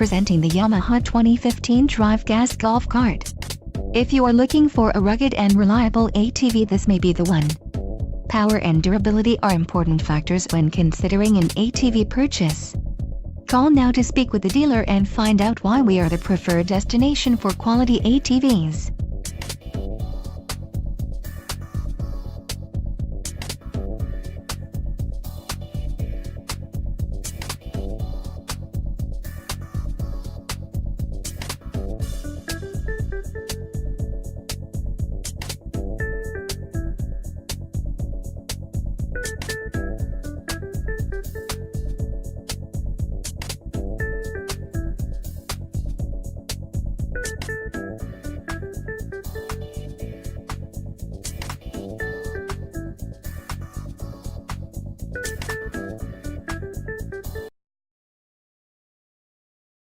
Presenting the Yamaha 2015 Drive Gas Golf Cart. If you are looking for a rugged and reliable ATV, this may be the one. Power and durability are important factors when considering an ATV purchase. Call now to speak with the dealer and find out why we are the preferred destination for quality ATVs.